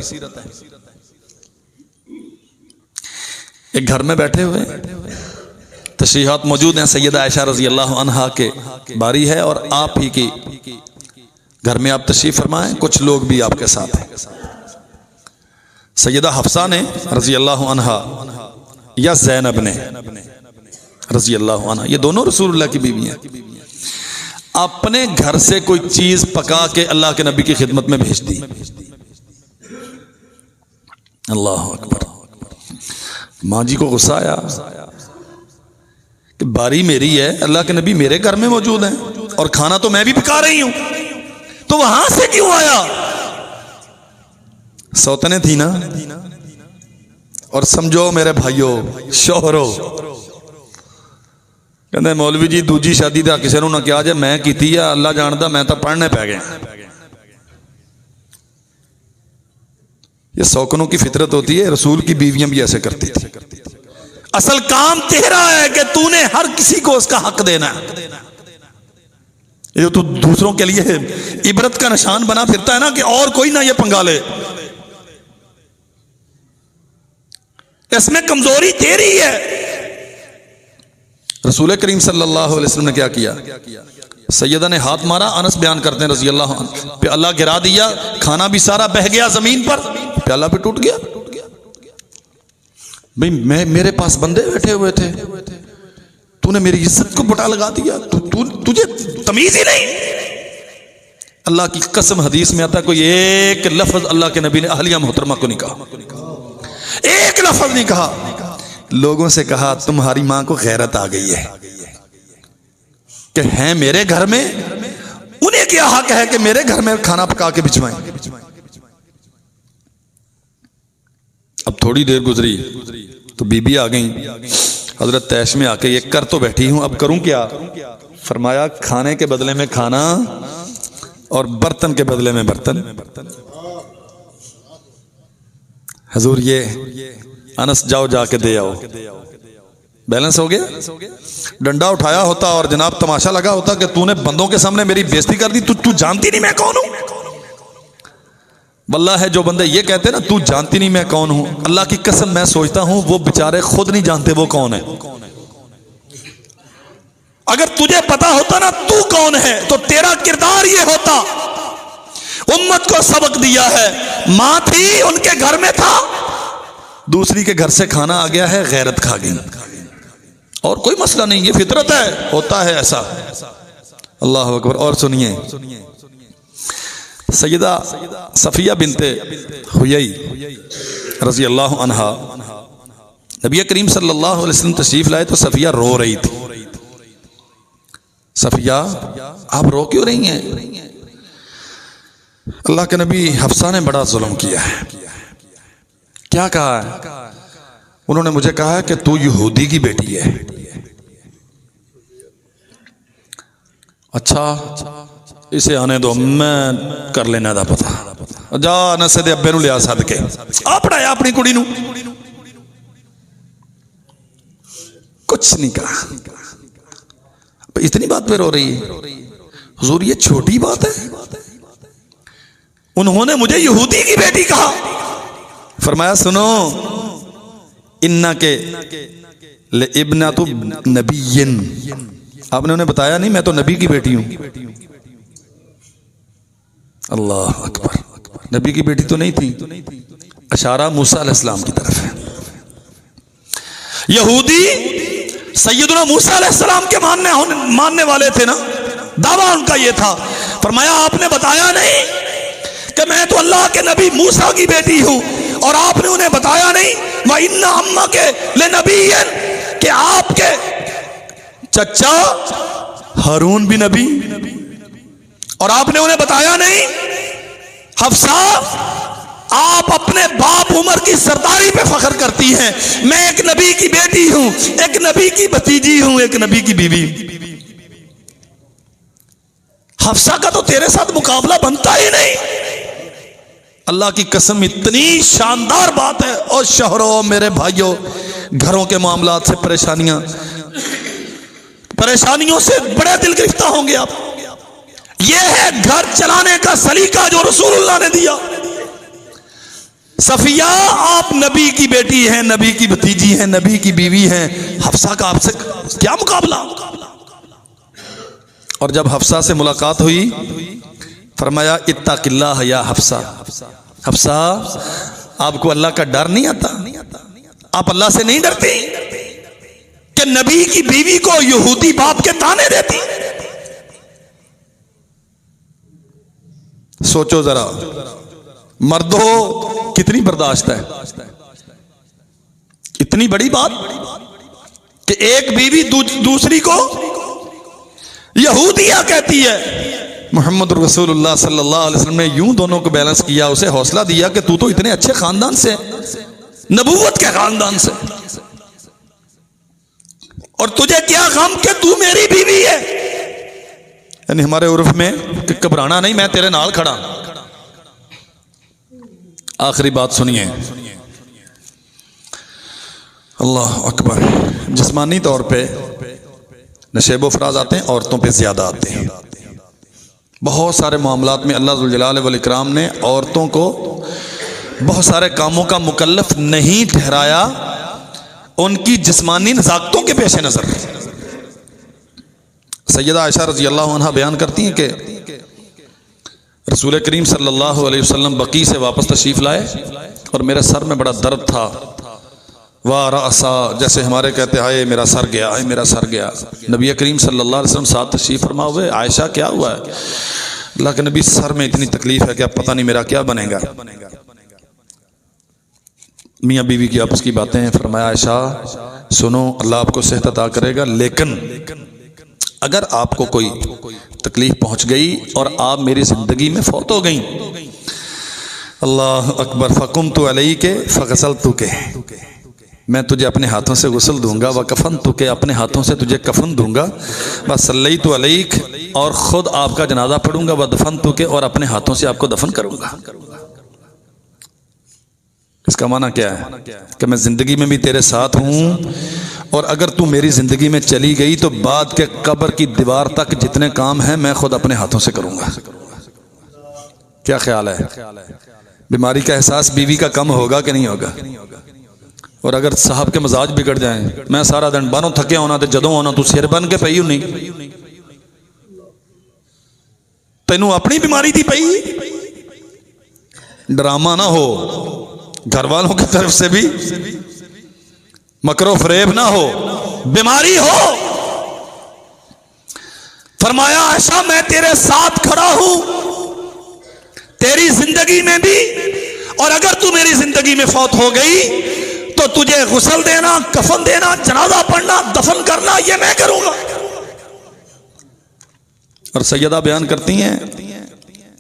[SPEAKER 1] एक घर में बैठे हुए तशरीहात मौजूद हैं, सैयदा आयशा रजी अल्लाह अन्हा के बारी है और आप ही की घर में आप तशरीफ फरमाएं, कुछ लोग भी आपके साथ हैं। सैयदा हफ्सा ने रजी अल्लाह अन्हा या ज़ैनब ने रजी अल्लाह अन्हा, ये दोनों रसूलुल्लाह की बीवी हैं, अपने घर से कोई चीज पका के अल्लाह के नबी की खिदमत में भेज दी। अल्लाह अकबर। माँ जी को गुस्सा आया कि बारी मेरी है, अल्लाह के नबी मेरे घर में मौजूद हैं और खाना तो मैं भी पका रही हूं, तो वहां से क्यों आया? सौतने थी ना। और समझो मेरे भाइयों, शोहरो कहते मौलवी जी दूजी शादी का किसी ने ना कहा जे मैं की है, अल्लाह जानता मैं तो पढ़ने पै गया। ये सौकनों की फितरत होती है, रसूल की बीवियां भी ऐसे करती थी। असल काम तेरा है कि तूने हर किसी को उसका हक देना है। ये तो दूसरों के लिए इबरत का निशान बना फिरता है ना कि और कोई ना ये पंगा ले, इसमें कमजोरी तेरी है। रसूल करीम सल्लल्लाहु अलैहि वसल्लम ने क्या किया? सैयदा ने हाथ मारा, अनस बयान करते हैं रजी अल्लाह अन्हु, प्याला गिरा दिया, खाना भी सारा बह गया जमीन पर, प्याला भी टूट गया। भाई मेरे पास बंदे बैठे हुए थे, तूने मेरी इज्जत को बुटा लगा दिया, तुझे तमीज ही नहीं। अल्लाह की कसम हदीस में आता है कोई एक लफ्ज अल्लाह के नबी ने अहलिया मोहतरमा को नहीं कहा, एक लफ्ज नहीं कहा। लोगों से कहा तुम्हारी मां को गैरत आ गई है कि हैं मेरे घर में, उन्हें क्या हक है कि मेरे घर में खाना पका के भिजवाएं। अब थोड़ी देर गुजरी तो बीबी आ गई, हजरत तैश में आके ये कर तो बैठी हूं, अब करूं क्या? फरमाया खाने के बदले में खाना और बर्तन के बदले में बर्तन। हजूर ये अनस जाओ जाके दे आओ। बैलेंस हो गया। डंडा उठाया होता और जनाब तमाशा लगा होता कि तूने बंदों के सामने मेरी बेइज्जती कर दी, तू जानती नहीं मैं कौन हूं। वल्लाह है जो बंदे ये कहते ना तू जानती नहीं मैं कौन हूं, अल्लाह की कसम मैं सोचता हूं वो बेचारे खुद नहीं जानते वो कौन है। अगर तुझे पता होता ना तू कौन है तो तेरा किरदार ये होता उम्मत को सबक दिया है। मां थी, उनके घर में था, दूसरी के घर से खाना आ गया है, गैरत खा गई। और कोई मसला नहीं, ये फितरत है, होता है ऐसा। अल्लाह अकबर। और सुनिए, सैयदा सफिया बिनते हुयई रजी अल्लाह अन्हा, नबी करीम सल्लल्लाहु अलैहि वसल्लम तशरीफ लाए तो सफिया रो रही थी। सफिया, आप रो क्यों रही हैं? अल्लाह के नबी, हफ्सा ने बड़ा जुल्म किया है। क्या कहा है? उन्होंने मुझे कहा है कि तू यहूदी की बेटी है। अच्छा, इसे आने दो, मैं कर लेना दा पता। जा नसे दे अब्बे नूं लिया सद के, आ पढ़ाया अपनी कुड़ी नूं। कुछ नहीं कहा। इतनी बात पे रो रही है? हुजूर, ये छोटी बात है। उन्होंने मुझे यहूदी की बेटी कहा। फरमाया, सुनो, इन्ना के ले इब्नतु नबिय्यिन, आपने उन्हें बताया नहीं मैं तो नबी की बेटी हूं। अल्लाह अकबर। नबी की बेटी तो नहीं थी, इशारा मूसा अलैहिस्सलाम की तरफ है। यहूदी सैयदना मूसा अलैहिस्सलाम के मानने वाले थे ना, दावा उनका ये था। फरमाया, आपने बताया नहीं कि मैं तो अल्लाह के नबी मूसा की बेटी हूं, और आपने उन्हें बताया नहीं व इन्ना अम्मा के ले नबीयन, कि आपके चचा हारून भी नबी, और आपने उन्हें बताया नहीं हफ्सा, आप अपने बाप उमर की सरदारी पे फख्र करती हैं, मैं एक नबी की बेटी हूं, एक नबी की भतीजी हूं, एक नबी की बीवी। हफ्सा का तो तेरे साथ मुकाबला बनता ही नहीं। अल्लाह की कसम, इतनी शानदार बात है। और शहरों, मेरे भाइयों, घरों के मामलात से परेशानियों से बड़े दिल गिरफ्तार होंगे आप। यह है घर चलाने का सलीका जो रसूलुल्लाह ने दिया। सफिया, आप नबी की बेटी हैं, नबी की भतीजी हैं, नबी की बीवी हैं, हफ्सा का आपसे क्या मुकाबला? और जब हफ्सा से मुलाकात हुई, फरमाया, इत्तक़िल्लाह या हफ्सा। हफ्सा, आपको अल्लाह का डर नहीं आता? आप अल्लाह से नहीं डरती कि नबी की बीवी को यहूदी बाप के ताने देती? सोचो जरा, मर्दों कितनी बर्दाश्त है। इतनी बड़ी बात कि एक बीवी दूसरी को यहूदिया कहती है। मोहम्मद रसूलुल्लाह सल्लल्लाहु अलैहि वसल्लम ने यूं दोनों को बैलेंस किया, उसे हौसला दिया कि तू तो इतने अच्छे खानदान से, नबूवत के खानदान से, और तुझे क्या गम कि तू मेरी बीवी है। यानी हमारे उर्फ में कि घबराना नहीं, मैं तेरे नाल खड़ा। आखिरी बात सुनिए, अल्लाह अकबर। जिस्मानी तौर पे नशेबो फराज आते हैं, औरतों पे ज्यादा आते हैं। बहुत सारे मामलात में अल्लाह ज़ुल जलाल वल इकराम ने औरतों को बहुत सारे कामों का मुकल्लफ नहीं ठहराया, उनकी जिस्मानी नज़ाकतों के पेश नज़र। सैयदा आयशा रज़ी अल्लाह अन्हा बयान करती हैं कि रसूल करीम सल्लल्लाहु अलैहि वसल्लम बकी से वापस तशरीफ़ लाए और मेरे सर में बड़ा दर्द था। वाह रअसा, जैसे हमारे कहते हाय मेरा सर गया, हाय मेरा सर गया। नबी करीम सल्लल्लाहु अलैहि वसल्लम साथ तशरीफ़ फरमा हुए। आयशा, क्या हुआ है? अल्लाह के नबी, सर में इतनी तकलीफ है कि अब पता नहीं मेरा क्या बनेगा। मियाँ बीवी की आपस की बातें हैं। फरमाया, आयशा सुनो, अल्लाह आपको सेहत अता करेगा, लेकिन अगर आपको कोई तकलीफ पहुंच गई और आप मेरी जिंदगी में फौत हो गई, अल्लाह अकबर, फ़कुम तो अलई के फ़गसल तू के, मैं तुझे अपने हाथों से गुस्ल दूंगा, व कफन तू के, अपने हाथों से तुझे कफन दूंगा, व सल्लई तो अलईक, और खुद आपका जनाजा पढ़ूंगा, व दफन तू के, और अपने हाथों से आपको दफन करूंगा। इसका माना क्या है कि मैं जिंदगी में भी तेरे साथ हूं, और अगर तू मेरी जिंदगी में चली गई तो बाद के कब्र की दीवार तक जितने काम हैं मैं खुद अपने हाथों से करूंगा। क्या ख्याल है? बीमारी का एहसास बीवी का कम होगा कि नहीं होगा? और अगर साहब के मजाज बिगड़ जाएं, मैं सारा दिन बानों थके होना तो जदों आना तू सिर बन के पई नहीं, तेनू अपनी बीमारी दी पई, ड्रामा ना हो, घर वालों की तरफ से भी मकरो फरेब ना हो, बीमारी हो। फरमाया आयशा मैं तेरे साथ खड़ा हूं तेरी जिंदगी में भी, और अगर तू मेरी जिंदगी में फौत हो गई तो तुझे गुस्ल देना, कफन देना, जनाजा पढ़ना, दफन करना, ये मैं करूंगा। और सैयदा बयान करती हैं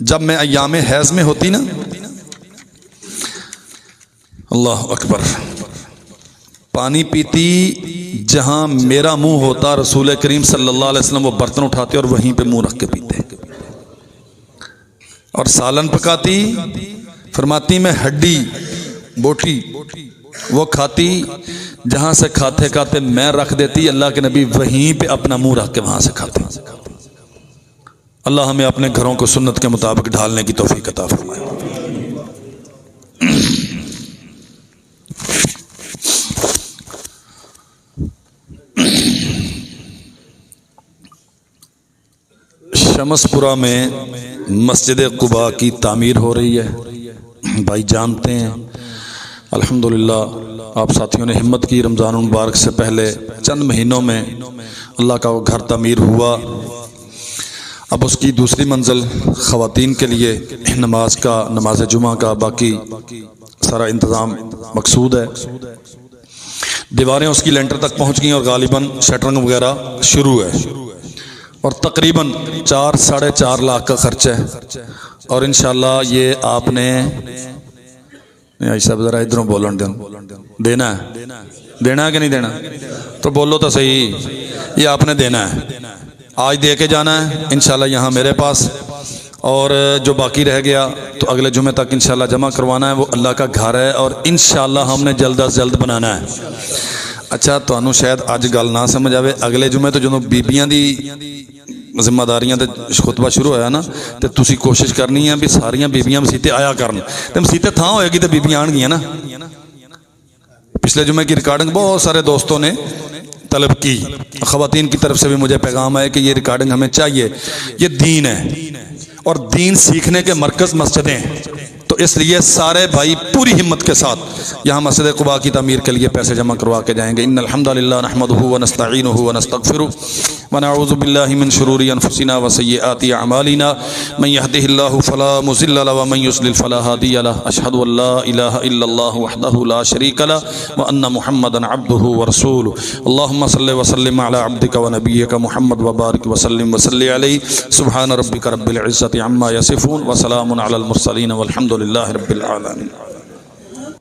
[SPEAKER 1] जब मैं अय्याम हैज में होती ना, अल्लाह अकबर, पानी पीती, जहां मेरा मुंह होता रसूल करीम सल्लल्लाहु अलैहि वसल्लम वो बर्तन उठाते और वहीं पे मुंह रख के पीते। और सालन पकाती, फरमाती मैं हड्डी बोटी वो खाती, जहां से खाते खाते मैं रख देती, अल्लाह के नबी वहीं पे अपना मुंह रख के वहां से खाते। अल्लाह हमें अपने घरों को सुन्नत के मुताबिक ढालने की तौफीक अता फरमाए। शमसपुरा में मस्जिद कुबा की तामीर हो रही है। भाई जानते हैं अल्हम्दुलिल्लाह आप साथियों ने हिम्मत की, रमज़ान मुबारक से पहले चंद महीनों में अल्लाह का वो घर तामीर हुआ। अब उसकी दूसरी मंजिल ख़वातीन के लिए नमाज का, नमाज जुमा का बाकी सारा इंतज़ाम मकसूद है। दीवारें उसकी लेंटर तक पहुँच गई और गालिबन शटरिंग वगैरह शुरू है और तकरीबन 4 साढ़े 4 लाख का खर्च है। और इंशाल्लाह ये आपने ऐसा ज़रा इधरों बोलन देना है, देना है कि नहीं देना, तो बोलो तो सही, ये आपने देना है, आज दे के जाना है इंशाल्लाह यहाँ मेरे पास, और जो बाकी रह गया तो अगले जुमे तक इंशाल्लाह जमा करवाना है। वो अल्लाह का घर है और इंशाल्लाह हमने जल्द अज जल्द बनाना है। अच्छा तुहानू शायद अज गल ना समझ आवे, अगले जुमे तो जो बीबियां दी जिम्मेदारियां ते खुतबा शुरू होया ना, तो तुसी कोशिश करनी है भी सारियां बीबियां मसीते आया करन, तो मसीते थां होएगी तो बीबियां आएंगियां ना। पिछले जुमे की रिकॉर्डिंग बहुत सारे दोस्तों ने तलब की, ख़वातीन की तरफ से भी मुझे पैगाम है कि ये रिकॉर्डिंग हमें चाहिए। ये दीन है और दीन सीखने के मरकज़ मस्जिदें हैं, तो इसलिए सारे भाई पूरी हिम्मत के साथ यहाँ मस्जिद कुबा की तामीर के लिए पैसे जमा करवा के जाएंगे। इन्नल हम्दुलिल्लाह नहमदुहु व नस्तईनुहु व नस्तगफिरुहु व नऊज़ु बिल्लाहि मिन शुरूरि अनफुसिना व सय्यिआति अमालिना मन यहदिहिल्लाहु फला मुज़िल्ल लहु व मन युज़लिल फला हादिय लहु अशहदु अल्ला इलाहा इल्लल्लाहु वहदहु ला शरीका लहु व अन्ना मुहम्मदन अब्दुहु व रसूलुहु। अल्लाहुम्मा सल्लि व सल्लिम अला अब्दिका व नबिय्यिका मुहम्मद व बारिक व सल्लिम व सल्लि अलैहि सुब्हान रब्बिका रब्बिल इज़्ज़ति अम्मा यसिफून व सलामुन अलल मुरसलीन वल्हम्दुलिल्लाहि रब्बिल आलमीन।